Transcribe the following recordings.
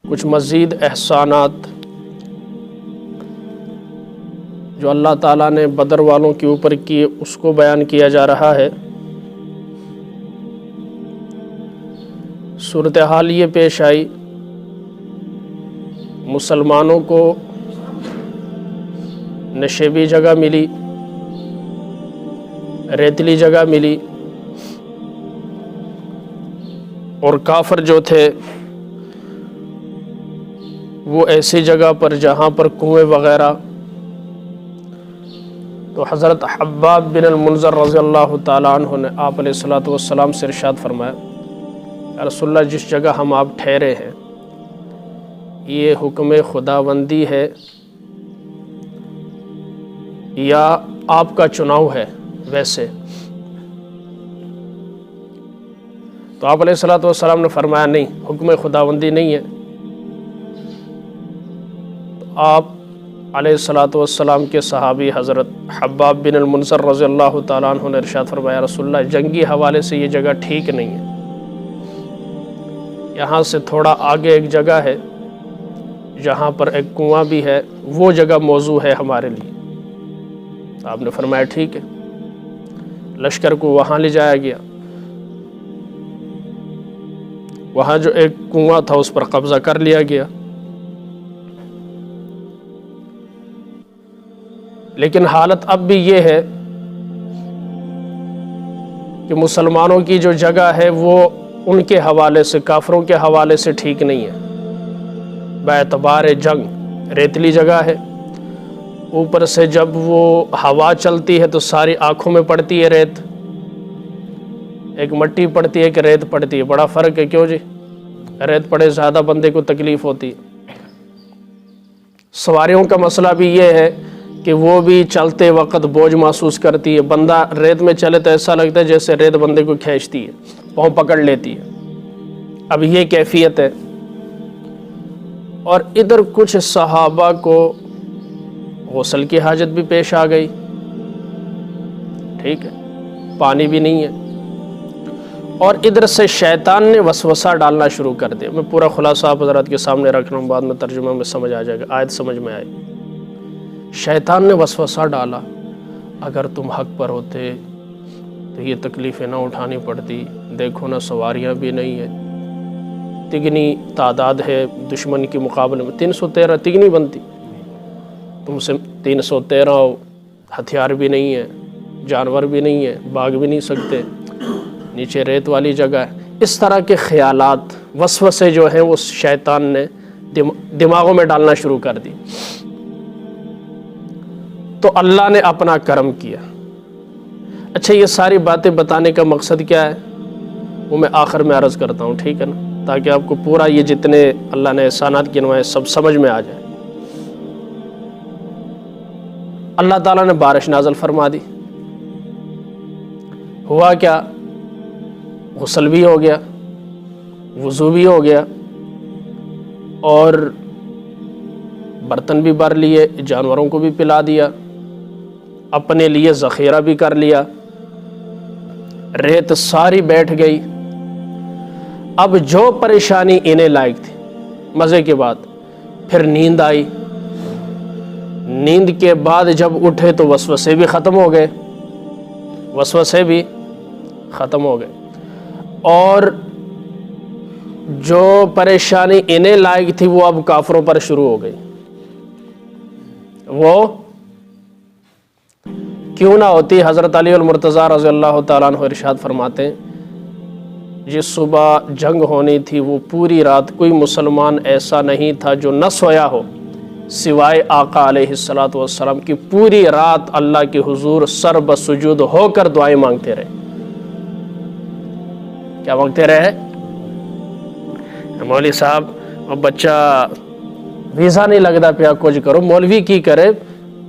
کچھ مزید احسانات جو اللہ تعالیٰ نے بدر والوں کے اوپر کیے اس کو بیان کیا جا رہا ہے۔ صورتحال یہ پیش آئی، مسلمانوں کو نشیبی جگہ ملی، ریتلی جگہ ملی، اور کافر جو تھے وہ ایسی جگہ پر جہاں پر کنویں وغیرہ۔ تو حضرت حباب بن المنذر رضی اللہ تعالیٰ عنہ نے آپ علیہ الصلوۃ والسلام سے ارشاد فرمایا، یا رسول اللہ جس جگہ ہم آپ ٹھہرے ہیں یہ حکم خداوندی ہے یا آپ کا چناؤ ہے؟ ویسے تو آپ علیہ الصلوۃ والسلام نے فرمایا نہیں، حکم خداوندی نہیں ہے۔ تو آپ علیہ الصلوۃ والسلام کے صحابی حضرت حباب بن المنذر رضی اللہ تعالیٰ عنہ نے ارشاد فرمایا، رسول اللہ جنگی حوالے سے یہ جگہ ٹھیک نہیں ہے، یہاں سے تھوڑا آگے ایک جگہ ہے جہاں پر ایک کنواں بھی ہے، وہ جگہ موزوں ہے ہمارے لیے۔ آپ نے فرمایا ٹھیک ہے۔ لشکر کو وہاں لے جایا گیا، وہاں جو ایک کنواں تھا اس پر قبضہ کر لیا گیا، لیکن حالت اب بھی یہ ہے کہ مسلمانوں کی جو جگہ ہے وہ ان کے حوالے سے، کافروں کے حوالے سے ٹھیک نہیں ہے۔ باعتبار جنگ ریتلی جگہ ہے، اوپر سے جب وہ ہوا چلتی ہے تو ساری آنکھوں میں پڑتی ہے ریت، ایک مٹی پڑتی ہے ایک ریت پڑتی ہے، بڑا فرق ہے۔ کیوں جی؟ ریت پڑے زیادہ بندے کو تکلیف ہوتی ہے۔ سواریوں کا مسئلہ بھی یہ ہے کہ وہ بھی چلتے وقت بوجھ محسوس کرتی ہے، بندہ ریت میں چلے تو ایسا لگتا ہے جیسے ریت بندے کو کھینچتی ہے، پاؤں پکڑ لیتی ہے۔ اب یہ کیفیت ہے۔ اور ادھر کچھ صحابہ کو غسل کی حاجت بھی پیش آ گئی، ٹھیک ہے، پانی بھی نہیں ہے، اور ادھر سے شیطان نے وسوسہ ڈالنا شروع کر دیا۔ میں پورا خلاصہ آپ حضرات کے سامنے رکھ رہا ہوں، بعد میں ترجمہ میں سمجھ آ جائے گا، آیت سمجھ میں آئے۔ شیطان نے وسوسہ ڈالا، اگر تم حق پر ہوتے تو یہ تکلیفیں نہ اٹھانی پڑتی، دیکھو نا سواریاں بھی نہیں ہیں، تگنی تعداد ہے دشمن کے مقابلے میں، 313 تگنی بنتی، تم سے 313 ہتھیار بھی نہیں ہے، جانور بھی نہیں ہے، بھاگ بھی نہیں سکتے، نیچے ریت والی جگہ ہے۔ اس طرح کے خیالات، وسوسے جو ہیں وہ شیطان نے دماغوں میں ڈالنا شروع کر دی۔ تو اللہ نے اپنا کرم کیا۔ اچھا، یہ ساری باتیں بتانے کا مقصد کیا ہے وہ میں آخر میں عرض کرتا ہوں، ٹھیک ہے نا، تاکہ آپ کو پورا یہ جتنے اللہ نے احسانات گنوائے سب سمجھ میں آ جائے۔ اللہ تعالیٰ نے بارش نازل فرما دی، ہوا کیا؟ غسل بھی ہو گیا، وضو بھی ہو گیا، اور برتن بھی بھر لیے، جانوروں کو بھی پلا دیا، اپنے لیے ذخیرہ بھی کر لیا، ریت ساری بیٹھ گئی۔ اب جو پریشانی انہیں لائق تھی، مزے کے بعد پھر نیند آئی، نیند کے بعد جب اٹھے تو وسوسے بھی ختم ہو گئے، وسوسے بھی ختم ہو گئے، اور جو پریشانی انہیں لائق تھی وہ اب کافروں پر شروع ہو گئی۔ وہ کیوں نہ ہوتی؟ حضرت علی المرتضیٰ رضی اللہ تعالیٰ عنہ ارشاد فرماتے ہیں، جس صبح جنگ ہونی تھی وہ پوری رات کوئی مسلمان ایسا نہیں تھا جو نہ سویا ہو سوائے آقا علیہ الصلوۃ والسلام کی، پوری رات اللہ کے حضور سر بسجود ہو کر دعائیں مانگتے رہے۔ کیا مانگتے رہے؟ مولوی صاحب اب بچہ ویزا نہیں لگتا پیا، کچھ کرو، مولوی کی کرے،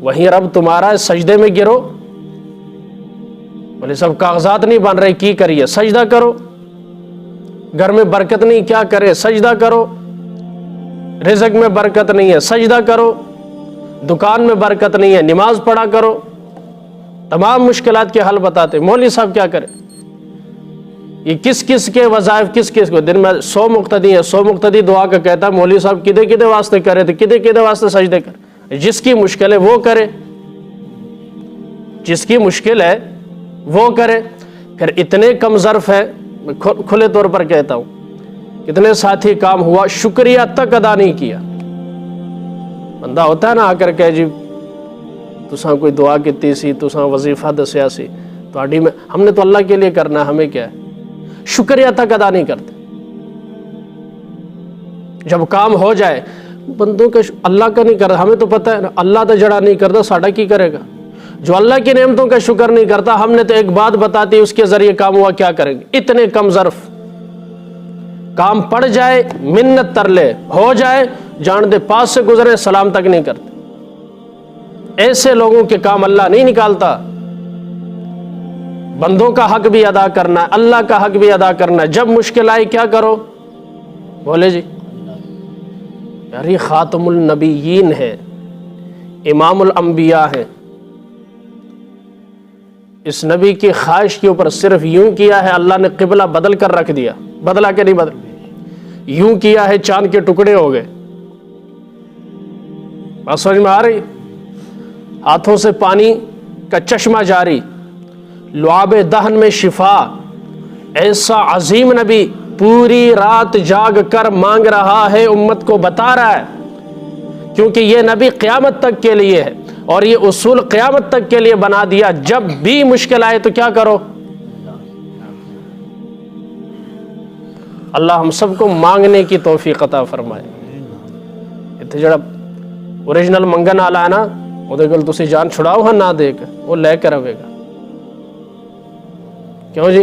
وہیں رب تمہارا، سجدے میں گرو۔ مولوی صاحب کاغذات نہیں بن رہے، کی کریے؟ سجدہ کرو۔ گھر میں برکت نہیں، کیا کرے؟ سجدہ کرو۔ رزق میں برکت نہیں ہے، سجدہ کرو۔ دکان میں برکت نہیں ہے، نماز پڑھا کرو۔ تمام مشکلات کے حل بتاتے، مولوی صاحب کیا کرے؟ یہ کس کس کے وظائف کس کس کو، دن میں 100 مقتدی ہے، 100 مقتدی دعا کا کہتا ہے مولوی صاحب کدے کدے واسطے کرے تو کدے کدے واسطے سجدے کر، جس کی مشکل ہے وہ کرے، جس کی مشکل ہے وہ کرے۔ پھر اتنے کم ظرف ہے، میں کھلے طور پر کہتا ہوں، کتنے ساتھی کام ہوا شکریہ تک ادا نہیں کیا۔ بندہ ہوتا ہے نا آ کر کہ جی تساں کوئی دعا کیتی سی، تساں وظیفہ دسیا سی، تہاڈی میں ہم نے تو اللہ کے لیے کرنا ہے، ہمیں کیا ہے، شکریہ تک ادا نہیں کرتے۔ جب کام ہو جائے بندوں کے اللہ کا نہیں کرتا، ہمیں تو پتہ ہے نا اللہ تو جڑا نہیں کرتا ساڈا کی کرے گا، جو اللہ کی نعمتوں کا شکر نہیں کرتا، ہم نے تو ایک بات بتاتی اس کے ذریعے کام ہوا، کیا کریں گے؟ اتنے کم ظرف کام پڑ جائے، منت تر لے ہو جائے، جان دے پاس سے گزرے سلام تک نہیں کرتے۔ ایسے لوگوں کے کام اللہ نہیں نکالتا۔ بندوں کا حق بھی ادا کرنا ہے، اللہ کا حق بھی ادا کرنا ہے۔ جب مشکل آئی کیا کرو؟ بولے جی یار یہ خاتم النبیین ہے، امام الانبیاء ہے، اس نبی کی خواہش کے اوپر صرف یوں کیا ہے اللہ نے قبلہ بدل کر رکھ دیا، بدلا کہ نہیں بدل، یوں کیا ہے چاند کے ٹکڑے ہو گئے۔ بات سمجھ میں آ رہی؟ ہاتھوں سے پانی کا چشمہ جاری، لعاب دہن میں شفا، ایسا عظیم نبی پوری رات جاگ کر مانگ رہا ہے، امت کو بتا رہا ہے، کیونکہ یہ نبی قیامت تک کے لیے ہے اور یہ اصول قیامت تک کے لیے بنا دیا۔ جب بھی مشکل آئے تو کیا کرو؟ اللہ ہم سب کو مانگنے کی توفیق عطا فرمائے۔ اتنے جڑا اوریجنل منگن والا ہے نا وہ کل تسی جان چھڑاؤ ہاں نہ دے کے وہ لے کر رہے گا، کیوں جی؟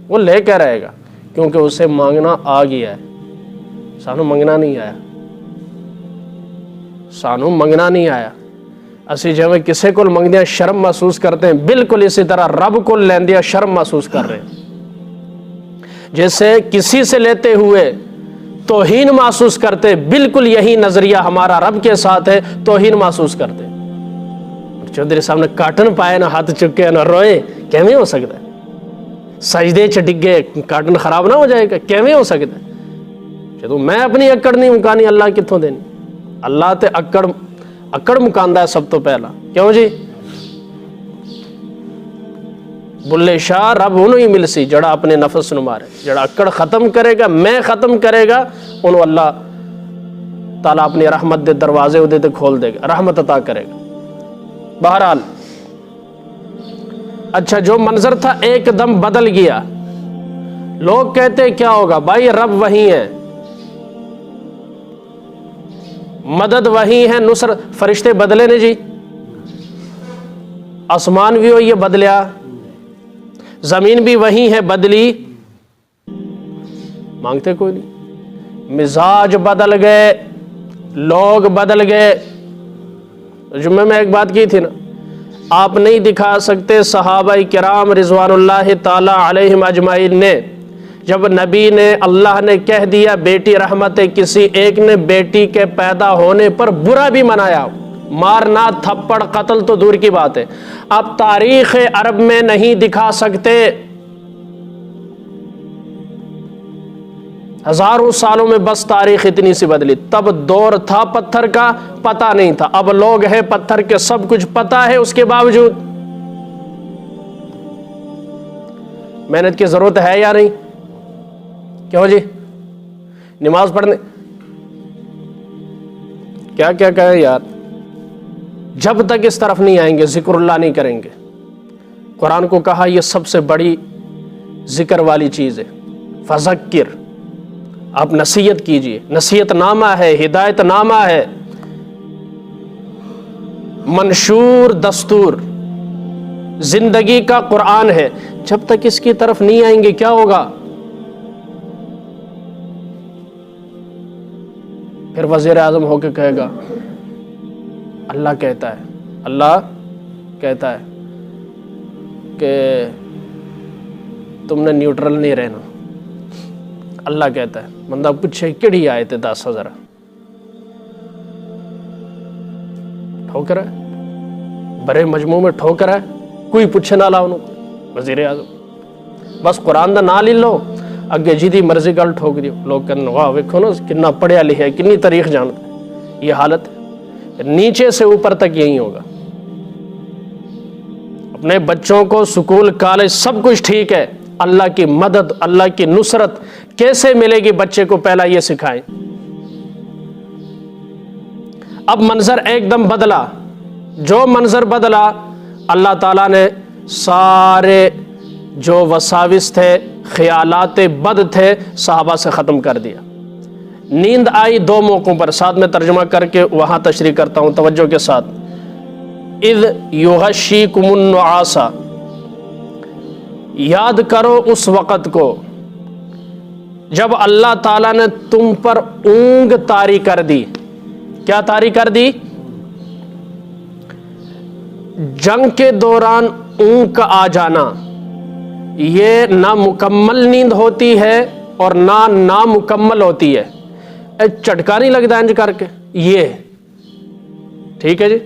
وہ لے کر رہے گا کیونکہ اسے مانگنا آ گیا ہے، سانو منگنا نہیں آیا، سانو منگنا نہیں آیا۔ اسی جب کسے کو منگدیا شرم محسوس کرتے ہیں، بالکل اسی طرح رب کو لیندیا شرم محسوس کر رہے ہیں۔ جیسے کسی سے لیتے ہوئے توہین محسوس کرتے، بالکل یہی نظریہ ہمارا رب کے ساتھ ہے، توہین محسوس کرتے۔ چودھری صاحب نے کاٹن پائے نہ ہاتھ چکے نہ روئے، کیویں ہو سکتا ہے؟ سجدے چ ڈگے کاٹن خراب نہ ہو جائے گا، کیویں ہو سکتا ہے؟ جدوں میں اپنی اکڑ نہیں مکانی اللہ کتوں دینی؟ اللہ تے اکڑ مکاندا ہے سب تو پہلا، کیوں جی؟ بلے شاہ رب انہوں ہی مل سی جڑا اپنے نفس نو مارے، جڑا اکڑ ختم کرے گا، میں ختم کرے گا، انہوں اللہ تعالیٰ اپنی رحمت دے دروازے ادھے تے کھول دے گا، رحمت عطا کرے گا۔ بہرحال اچھا جو منظر تھا ایک دم بدل گیا۔ لوگ کہتے کیا ہوگا؟ بھائی رب وہی ہے، مدد وہی ہے، نصرت فرشتے بدلے نے جی، آسمان بھی ہوئی ہے بدلیا، زمین بھی وہی ہے بدلی، مانگتے کوئی نہیں۔ مزاج بدل گئے، لوگ بدل گئے۔ جمعے میں ایک بات کی تھی نا، آپ نہیں دکھا سکتے صحابہ کرام رضوان اللہ تعالی علیہم اجمعین نے، جب نبی نے اللہ نے کہہ دیا بیٹی رحمت، کسی ایک نے بیٹی کے پیدا ہونے پر برا بھی منایا، مارنا تھپڑ قتل تو دور کی بات ہے، اب تاریخ عرب میں نہیں دکھا سکتے۔ ہزاروں سالوں میں بس تاریخ اتنی سی بدلی۔ تب دور تھا پتھر کا، پتہ نہیں تھا، اب لوگ ہیں پتھر کے سب کچھ پتہ ہے، اس کے باوجود محنت کی ضرورت ہے یا نہیں؟ کیوں جی؟ نماز پڑھنے کیا کیا کہیں یار، جب تک اس طرف نہیں آئیں گے ذکر اللہ نہیں کریں گے۔ قرآن کو کہا یہ سب سے بڑی ذکر والی چیز ہے، فذکر، آپ نصیحت کیجئے، نصیحت نامہ ہے، ہدایت نامہ ہے، منشور دستور زندگی کا قرآن ہے۔ جب تک اس کی طرف نہیں آئیں گے کیا ہوگا؟ پھر وزیر اعظم ہو کے کہے گا اللہ کہتا ہے، اللہ کہتا ہے کہ تم نے نیوٹرل نہیں رہنا، اللہ کہتا ہے۔ بندہ پوچھے کیڑی آیت ہے، دس ذرا ٹھوکر ہے، بڑے مجموع میں ٹھوکر ہے، کوئی پوچھے نہ لا انہوں، وزیر اعظم بس قرآن دا نہ لے لو اگے جی مرضی گل ٹھوک دیو لوگ کہنے واہ ویکھو نا کتنا پڑھیا لکھا ہے کنی تاریخ جانتا ہے. یہ حالت نیچے سے اوپر تک یہی ہوگا. اپنے بچوں کو سکول کالج سب کچھ ٹھیک ہے, اللہ کی مدد اللہ کی نصرت کیسے ملے گی بچے کو پہلا یہ سکھائیں. اب منظر ایک دم بدلا, جو منظر بدلا اللہ تعالیٰ نے سارے جو وساوس تھے خیالات بد تھے صحابہ سے ختم کر دیا. نیند آئی دو موقعوں پر, ساتھ میں ترجمہ کر کے وہاں تشریح کرتا ہوں توجہ کے ساتھ. اذ یغشیکم النعاس, یاد کرو اس وقت کو جب اللہ تعالیٰ نے تم پر اونگ طاری کر دی. کیا طاری کر دی؟ جنگ کے دوران اونگ کا آ جانا یہ نہ مکمل نیند ہوتی ہے اور نہ نامکمل ہوتی ہے. چٹکا نہیں لگتا انج کر کے یہ ٹھیک ہے جی.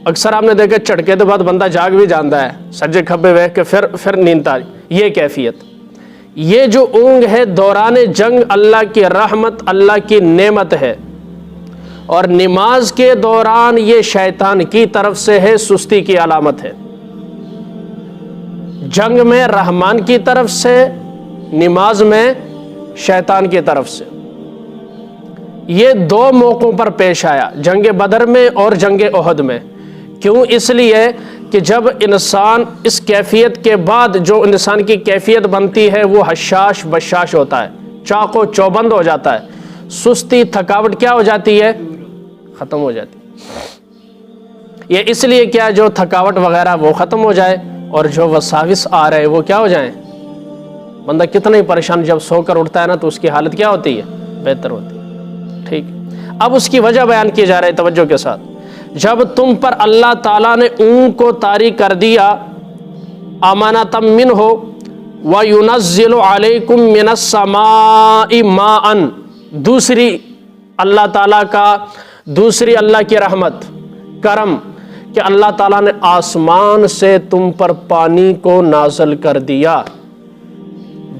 اکثر آپ نے دیکھا چٹکے کے بعد بندہ جاگ بھی جاتا ہے سجے کھبے بیٹھ کے پھر نیند آ یہ کیفیت. یہ جو اونگ ہے دوران جنگ اللہ کی رحمت اللہ کی نعمت ہے, اور نماز کے دوران یہ شیطان کی طرف سے ہے, سستی کی علامت ہے. جنگ میں رحمان کی طرف سے, نماز میں شیطان کی طرف سے. یہ دو موقعوں پر پیش آیا, جنگ بدر میں اور جنگ احد میں. کیوں؟ اس لیے کہ جب انسان اس کیفیت کے بعد جو انسان کی کیفیت بنتی ہے وہ حشاش بشاش ہوتا ہے, چاق و چوبند ہو جاتا ہے, سستی تھکاوٹ کیا ہو جاتی ہے؟ ختم ہو جاتی ہے. یہ اس لیے کیا جو تھکاوٹ وغیرہ وہ ختم ہو جائے اور جو وساوس آ رہے وہ کیا ہو جائیں. بندہ کتنا ہی پریشان جب سو کر اٹھتا ہے نا تو اس کی حالت کیا ہوتی ہے؟ بہتر ہوتی ہے. ٹھیک, اب اس کی وجہ بیان کی جا رہی ہے توجہ کے ساتھ. جب تم پر اللہ تعالیٰ نے اونگ کو طاری کر دیا, امانۃ منہ وینزل علیکم من السماء ماء, دوسری اللہ تعالیٰ کا دوسری اللہ کی رحمت کرم کہ اللہ تعالیٰ نے آسمان سے تم پر پانی کو نازل کر دیا,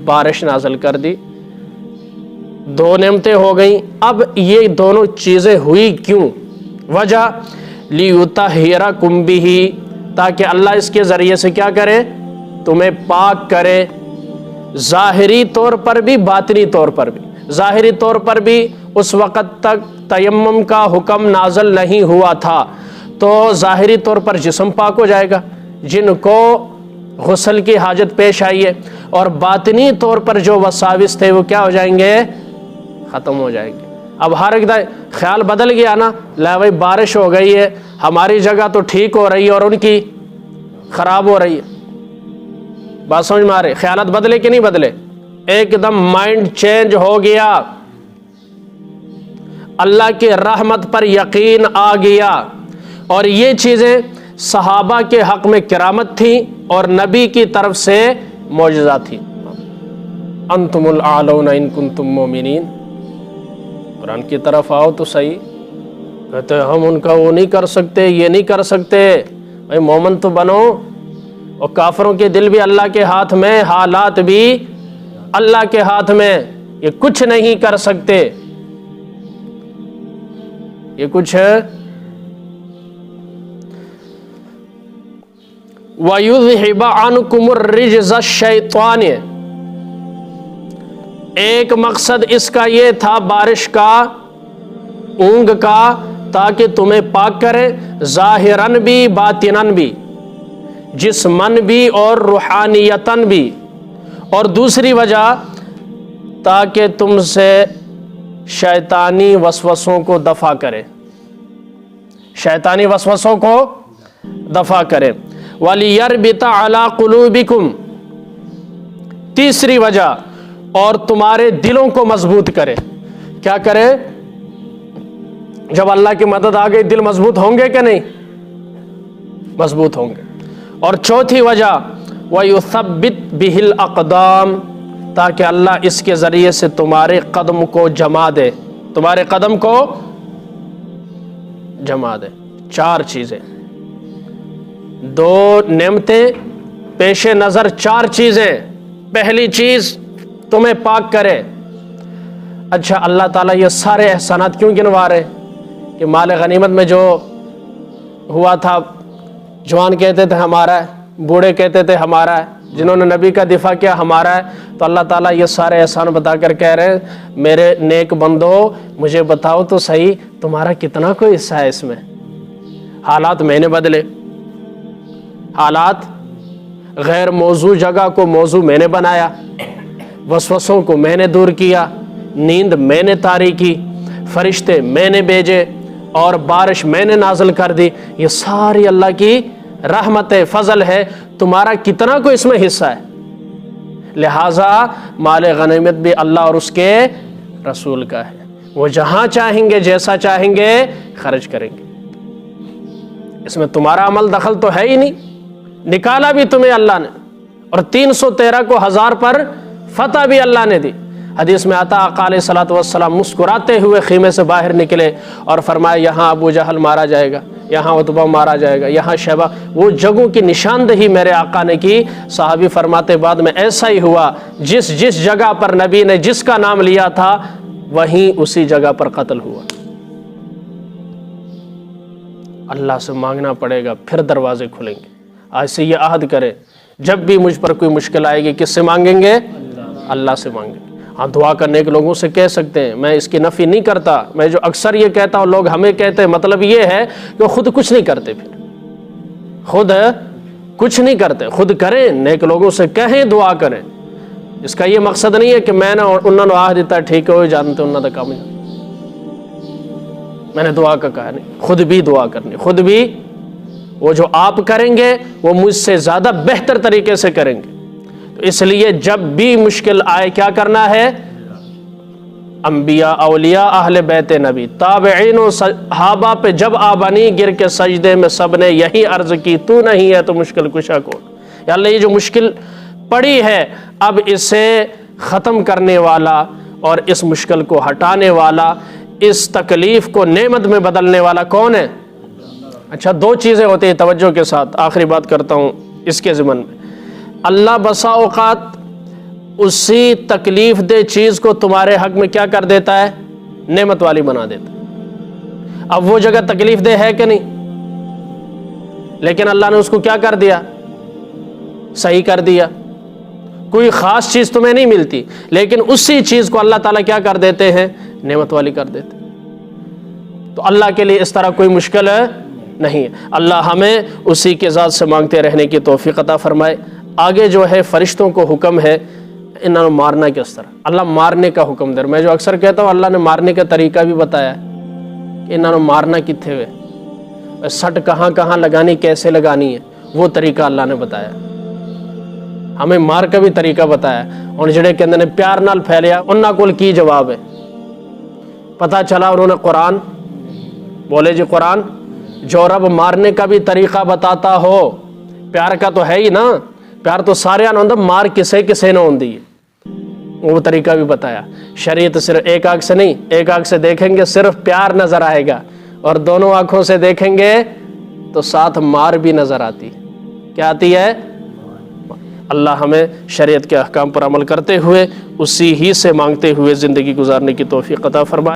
بارش نازل کر دی. دو نعمتیں ہو گئیں. اب یہ دونوں چیزیں ہوئی کیوں؟ وجہ لیطہرکم بہ, تاکہ اللہ اس کے ذریعے سے کیا کرے؟ تمہیں پاک کرے, ظاہری طور پر بھی باطنی طور پر بھی. ظاہری طور پر بھی اس وقت تک تیمم کا حکم نازل نہیں ہوا تھا, تو ظاہری طور پر جسم پاک ہو جائے گا جن کو غسل کی حاجت پیش آئی ہے, اور باطنی طور پر جو وساوس تھے وہ کیا ہو جائیں گے؟ ختم ہو جائیں گے. اب ہر ایک خیال بدل گیا نا, لا بھائی بارش ہو گئی ہے ہماری جگہ تو ٹھیک ہو رہی ہے اور ان کی خراب ہو رہی ہے. بات سمجھ میں آ رہی؟ خیالات بدلے کہ نہیں بدلے؟ ایک دم مائنڈ چینج ہو گیا, اللہ کی رحمت پر یقین آ گیا. اور یہ چیزیں صحابہ کے حق میں کرامت تھی اور نبی کی طرف سے معجزہ تھی. انتم الاعلون ان کنتم مومنین, قرآن کی طرف آؤ تو صحیح. کہتے ہیں ہم ان کا وہ نہیں کر سکتے, یہ نہیں کر سکتے. بھائی مومن تو بنو. اور کافروں کے دل بھی اللہ کے ہاتھ میں, حالات بھی اللہ کے ہاتھ میں, یہ کچھ نہیں کر سکتے. یہ کچھ وَيُذْهِبَ عَنْكُمُ الرِّجْزَ الشَّيْطَانِ, ایک مقصد اس کا یہ تھا بارش کا, اونگ کا, تاکہ تمہیں پاک کرے ظاہراً بھی باطناً بھی, جسماً بھی اور روحانیتاً بھی. اور دوسری وجہ تاکہ تم سے شیطانی وسوسوں کو دفع کرے, شیطانی وسوسوں کو دفع کرے. وَلِيَرْبِطَ عَلَىٰ قُلُوبِكُمْ, تیسری وجہ اور تمہارے دلوں کو مضبوط کرے. کیا کرے؟ جب اللہ کی مدد آ گئی دل مضبوط ہوں گے کہ نہیں؟ مضبوط ہوں گے. اور چوتھی وجہ وَيُثَبِّتْ بِهِ الْأَقْدَامِ, تاکہ اللہ اس کے ذریعے سے تمہارے قدم کو جما دے, تمہارے قدم کو جما دے. چار چیزیں, دو نعمتیں پیش نظر, چار چیزیں پہلی چیز تمہیں پاک کرے۔ اچھا اللہ تعالیٰ یہ سارے احسانات کیوں گنوا رہے کہ مال غنیمت میں جو ہوا تھا، جوان کہتے تھے ہمارا ہے، بوڑھے کہتے تھے ہمارا ہے، جنہوں نے نبی کا دفاع کیا ہمارا ہے، تو اللہ تعالیٰ یہ سارے احسان بتا کر کہہ رہے ہیں میرے نیک بندو مجھے بتاؤ تو صحیح تمہارا کتنا کوئی حصہ ہے اس میں۔ حالات میں نے بدلے، حالات غیر موضوع جگہ کو موضوع میں نے بنایا، وسوسوں کو میں نے دور کیا، نیند میں نے طاری کی، فرشتے میں نے بھیجے اور بارش میں نے نازل کر دی۔ یہ ساری اللہ کی رحمت فضل ہے، تمہارا کتنا کو اس میں حصہ ہے؟ لہٰذا مال غنیمت بھی اللہ اور اس کے رسول کا ہے، وہ جہاں چاہیں گے جیسا چاہیں گے خرچ کریں گے، اس میں تمہارا عمل دخل تو ہے ہی نہیں۔ نکالا بھی تمہیں اللہ نے، اور 313 کو 1000 پر فتح بھی اللہ نے دی۔ حدیث میں آتا آقا علیہ الصلوۃ والسلام مسکراتے ہوئے خیمے سے باہر نکلے اور فرمایا یہاں ابو جہل مارا جائے گا، یہاں عتبہ مارا جائے گا، یہاں شیبہ، وہ جگہوں کی نشاندہی میرے آقا نے کی۔ صحابی فرماتے بعد میں ایسا ہی ہوا، جس جگہ پر نبی نے جس کا نام لیا تھا وہیں اسی جگہ پر قتل ہوا۔ اللہ سے مانگنا پڑے گا پھر دروازے کھلیں گے۔ آج سے یہ عہد کرے جب بھی مجھ پر کوئی مشکل آئے گی کس سے مانگیں گے؟ اللہ سے مانگیں گے۔ ہاں دعا کرنے کے لوگوں سے کہہ سکتے ہیں، میں اس کی نفی نہیں کرتا، میں جو اکثر یہ کہتا ہوں لوگ ہمیں کہتے ہیں، مطلب یہ ہے کہ خود کچھ نہیں کرتے، پھر خود کچھ نہیں کرتے، خود کریں، نیک لوگوں سے کہیں دعا کریں۔ اس کا یہ مقصد نہیں ہے کہ میں نے انہوں نے آہ دیتا ٹھیک ہے وہ جانتے انہوں نے کام جانتے، میں نے دعا کا کہا نہیں، خود بھی دعا کرنی، خود بھی وہ جو آپ کریں گے وہ مجھ سے زیادہ بہتر طریقے سے کریں گے۔ تو اس لیے جب بھی مشکل آئے کیا کرنا ہے؟ انبیاء، اولیاء، اہل بیت نبی، تابعین و صحابہ پہ جب آبانی گر کے سجدے میں سب نے یہی عرض کی تو نہیں ہے تو مشکل کشا کون؟ یا اللہ یہ جو مشکل پڑی ہے اب اسے ختم کرنے والا اور اس مشکل کو ہٹانے والا، اس تکلیف کو نعمت میں بدلنے والا کون ہے؟ اچھا دو چیزیں ہوتی ہیں، توجہ کے ساتھ آخری بات کرتا ہوں اس کے ضمن میں۔ اللہ بسا اوقات اسی تکلیف دہ چیز کو تمہارے حق میں کیا کر دیتا ہے؟ نعمت والی بنا دیتا ہے۔ اب وہ جگہ تکلیف دہ ہے کہ نہیں؟ لیکن اللہ نے اس کو کیا کر دیا؟ صحیح کر دیا۔ کوئی خاص چیز تمہیں نہیں ملتی لیکن اسی چیز کو اللہ تعالیٰ کیا کر دیتے ہیں؟ نعمت والی کر دیتے ہیں۔ تو اللہ کے لیے اس طرح کوئی مشکل ہے نہیں ہے۔ اللہ ہمیں اسی کے ذات سے مانگتے رہنے کی توفیق عطا فرمائے۔ آگے جو ہے فرشتوں کو حکم ہے انہوں نے مارنا کس طرح، اللہ مارنے کا حکم دے۔ میں جو اکثر کہتا ہوں اللہ نے مارنے کا طریقہ بھی بتایا کہ انہوں نے مارنا کتنے ہوئے، سٹ کہاں کہاں لگانی، کیسے لگانی ہے، وہ طریقہ اللہ نے بتایا۔ ہمیں مار کا بھی طریقہ بتایا، اور جڑے کہ نے پیار نال پھیلیا انہاں کول کی جواب ہے پتہ چلا۔ انہوں نے قرآن بولے جی قرآن جو رب مارنے کا بھی طریقہ بتاتا ہو، پیار کا تو ہے ہی نا، پیار تو سارے آنند مار کسے کسے نہ ہوندی ہے، وہ طریقہ بھی بتایا۔ شریعت صرف ایک آنکھ سے نہیں، ایک آنکھ سے دیکھیں گے صرف پیار نظر آئے گا، اور دونوں آنکھوں سے دیکھیں گے تو ساتھ مار بھی نظر آتی۔ کیا آتی ہے؟ اللہ ہمیں شریعت کے احکام پر عمل کرتے ہوئے اسی ہی سے مانگتے ہوئے زندگی گزارنے کی توفیق عطا فرمائے۔